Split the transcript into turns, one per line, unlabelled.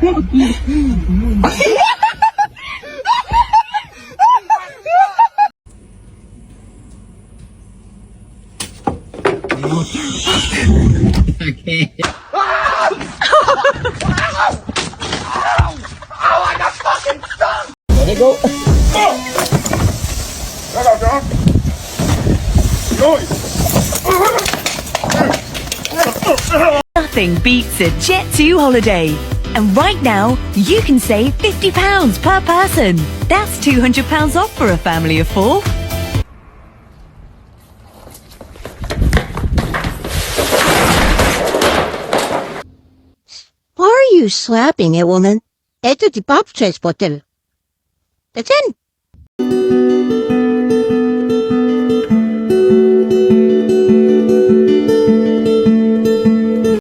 Let it go.
Nothing beats a Jet2 holiday. And right now, you can save £50 per person. That's £200 off for a family of 4.
Why are you slapping it, woman? It's a pop transporter. That's it.